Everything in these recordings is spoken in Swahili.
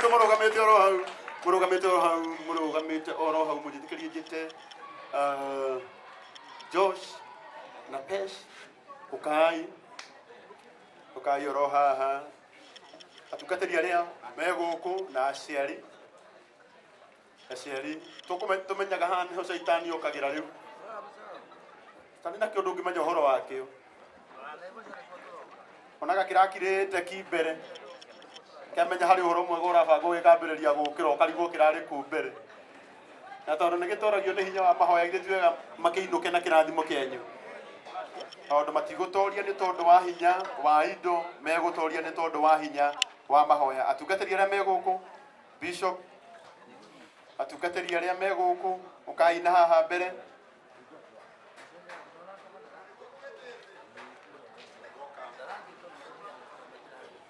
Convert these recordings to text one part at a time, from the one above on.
Andu murugamite oro hau. Murugamite oro hau. Murugamite oro hau. Mujithikiririe njite. Josh na Pesh. Ukai. Ukai oro haha. Atungatĩri arĩa me gũkũ na aciari. Aciari. Tũmenyaga haha nĩho Caitani okagĩra rĩu. Tani na kĩũndũ ũngĩmenya ũhoro wakĩo. Onaga kĩrakirĩte kimbere. Kĩamenya harĩ ũhoro mwega ũrabangwo gĩkambĩrĩria gũkĩra ũkarigwo kĩrarĩ kũ mbere. Na tondũ nĩgĩtoragio nĩ hinya wa mahoya githĩ wega makĩinũke na kĩrathimo kĩanyu. Tondũ matigũtoria nĩ tondũ wa hinya wa indo, megũtoria nĩ tondũ wa hinya wa mahoya. Atungatĩri arĩa me gũkũ, Bishop, atungatĩri arĩa me gũkũ, ũkai na haha mbere.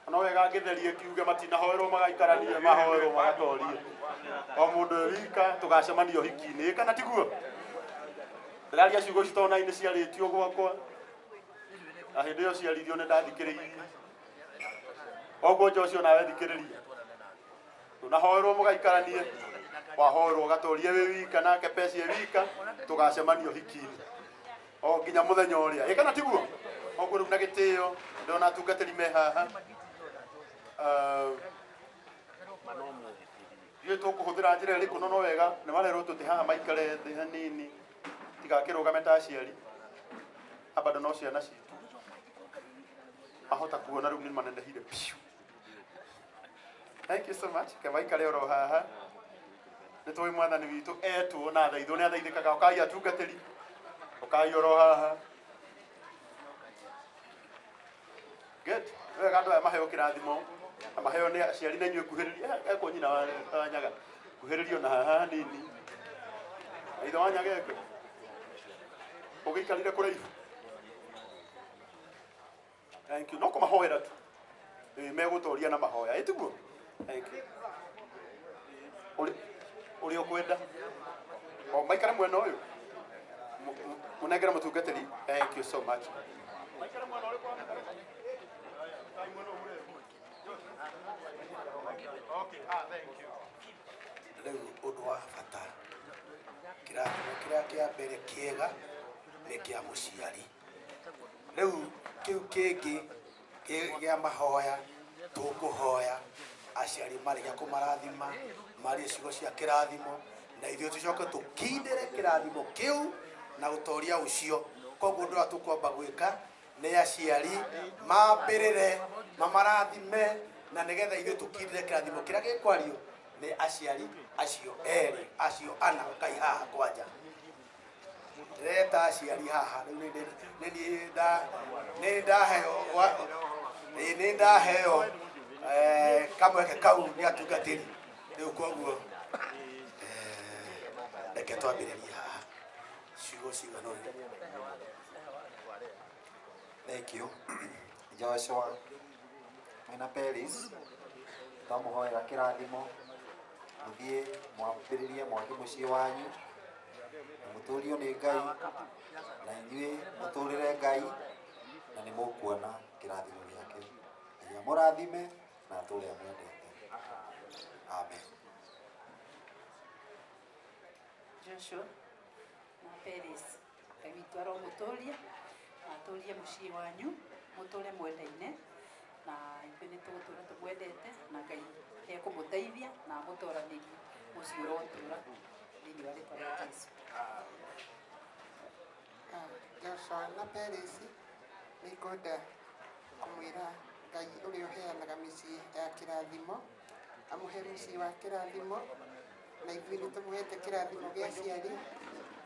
No wega ngĩtherie kiuge matinahoerwo magaikaranie mahoerwo magatorie. O mũndũ wika tũgacemanio hiki-inĩ kana tiguo. Ndĩraria ciugo citona-inĩ ciarĩtio gwakwa. Na hĩndĩ ĩyo ciarithio nĩ ndathikĩrĩirie. Oguo Joshua nawe thikĩrĩria. Tunahoerwo mũgaikaranie. Wahoerwo ũgatorie wĩ wika nake Pesi wika tũgacemanio hiki-inĩ. O nginya mũthenya ũrĩa. Kana tiguo. Oguo rĩu na gĩtĩo ndona atungatĩri me haha. Ndiũĩ tũkũhũthĩra njĩra ĩrĩkũ no wega nĩ marerwo tũtĩ haha maikare thĩ hanini tigakĩrũgame ta aciari bado no ciana citũ ahota kuona rĩu nĩ manenehire piu. Thank you so much. Kemaikare oro haha nĩ tũĩ mwathani witũ etwo na thaithũ nĩ athaithĩkaga ũkai atungatĩri ũkai oro haha. Good. Wega andũ aya maheo kĩrathimo. Amaheo nĩ aciari na inyuĩ kuhĩrĩria eko nyina wa Nyaga kuhĩrĩrio na haha nini. Aitha wa Nyaga eko ũgĩikarire kũraihu. Thank you. No kũmahoera tu. Megũtoria na mahoya. Ĩtiguo. Thank you. Ũrĩ ũkwenda. O maikare mwena ũyũ. Mũnengere mũtungatĩri. Thank you so much. Maikare mwena ũrĩ kwa okay, thank you. Rĩu ũndũ wa bata kĩrathimo kĩrĩa kĩa mbere kĩega nĩ kĩa mũciari. Rĩu kĩu kĩngĩ kĩa mahoya tũkũhoya aciari marĩkia kũmarathima marĩ icigo cia kĩrathimo na ithuĩ tũcoke tũkindĩre kĩrathimo kĩu na gũtoria ũcio. Koguo ũndũ ũrĩa tũkwamba gwĩka nĩ aciari mambĩrĩre mamarathime na nĩgetha ithuĩ tũkindĩre kĩrathimo kĩrĩa gĩkwario nĩ aciari acio erĩ acio ana ũkai haha kwanja. Ndĩreta aciari haha rĩu nĩ ndaheo kamweke kau nĩ atungatĩri rĩu koguo reke twambĩrĩrie haha ciugo cigana ũũ. Thank you. Joshua mwena Peris twamuhoera kĩrathimo mũthiĩ mwambĩrĩrie mwake mũciĩ wanyu mũtũrio nĩ Ngai na inyuĩ mũtũrĩre Ngai na nĩ mũkuona kĩrathimo gĩake. Ngai amũrathime na atũre amwendete. Amen. Joshua na Peris Ngai witũ aromũtũria na atũrie mũciĩ wanyu mũtũre mwendaine na ithuĩ nĩ tũgũtũra tũmwendete na Ngai ekũmũteithia na amũtoranĩrie mũciĩ ũrotũra thĩinĩ wa rĩĩtwa rĩa Jesũ. Joshua na Peris nĩ ngwenda kũmwĩra Ngai ũrĩa ũheanaga mĩciĩ ya kĩrathimo amũhe mũciĩ wa kĩrathimo na ithuĩ nĩ tũmũhete kĩrathimo gĩa aciari.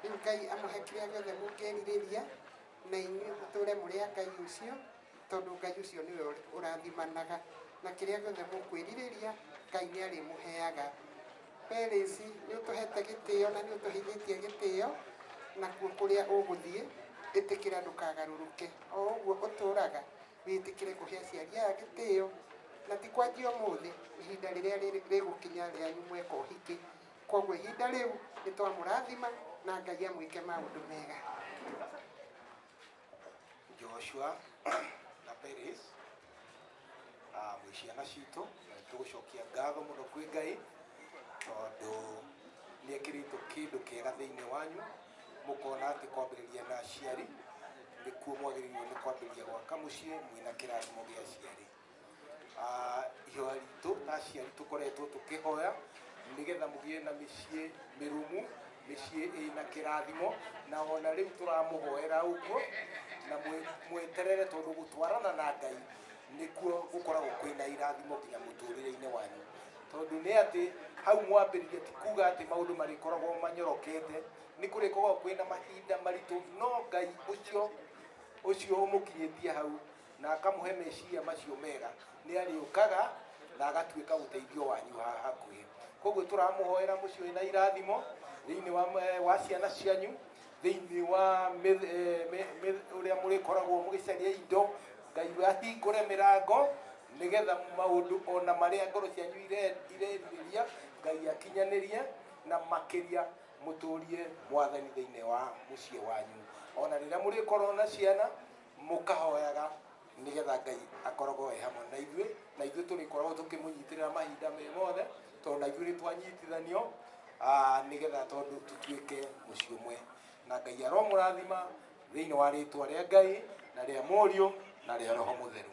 Rĩu Ngai amũhe kĩrĩa gĩothe mũngĩerirĩria na inyuĩ mũtũre mũrĩ a Ngai ũcio tondũ Ngai ũcio nĩwe ũrathimanaga na kĩrĩa gĩothe mũkwĩrirĩria Ngai nĩ arĩmũheaga. Peris nĩ ũtũhete gĩtĩo na nĩ ũtũheithĩtie gĩtĩo nakuo kũrĩa ũgũthiĩ ĩtĩkĩra ndũkagarũrũke o ũguo ũtũraga wĩtĩkĩre kũhe aciari aya gĩtĩo na ti kwanjia ũmũthĩ ihinda rĩrĩa rĩgũkinya rĩanyu mweka ũhiki. Koguo ihinda rĩu nĩ twamũrathima na Ngai amwĩke maũndũ mega. Joshua na Peris gwĩ ciana citũ tũgũcokia ngatho mũno kwĩ Ngai tondũ nĩ ekĩrĩtwo kĩndũ kĩega thĩinĩ wanyu mũkona atĩ kwambĩrĩria na aciari nĩkuo mwagĩrĩirwo nĩ kwambĩrĩria gwaka mũciĩ mwĩna kĩrathimo gĩa aciari. Ihoya ritũ ta aciari tũkoretwo tũkĩhoya nĩgetha mũgĩe na mĩciĩ mĩrũmu, mĩciĩ ĩna kĩrathimo, na ona rĩu tũramũhoera ũguo na mweterere tondũ gũtwarana na Ngai nĩkuo gũkoragwo kwĩna irathimo nginya mũtũrĩre-inĩ wanyu, tondũ nĩ atĩ hau mwambĩrĩria ti kuga atĩ maũndũ marĩkoragwo manyorokete, nĩ kũrĩkoragwo kwĩna mahinda maritũ, no Ngai ũcio ũmũkinyĩtie hau na akamũhe meciria macio mega nĩ arĩũkaga na agatuĩka ũteithio wanyu haha hakuhĩ. Koguo tũramũhoera mũciĩ wĩna irathimo thĩinĩ wa ciana cianyu, thĩinĩ wa ũrĩa mũrĩkoragwo mũgĩcaria indo, Ngai ahingũre mĩrango nĩgetha maũndũ ona marĩa ngoro cianyu irerirĩria Ngai akinyanĩrie, na makĩria mũtũrie Mwathani thĩinĩ wa mũciĩ wanyu. Ona rĩrĩa mũrĩkorwo na ciana mũkahoyaga nĩgetha Ngai akoragwo e hamwe na ithuĩ tũrĩkoragwo tũkĩmũnyitĩrĩra mahinda me mothe tondũ na ithuĩ nĩ twanyitithanio nĩgetha tondũ tũtuĩke mũciĩ ũmwe, na Ngai aromũrathima thĩinĩ wa rĩtwa rĩa Ngai na rĩa Mũriũ na rĩa Roho Mũtheru.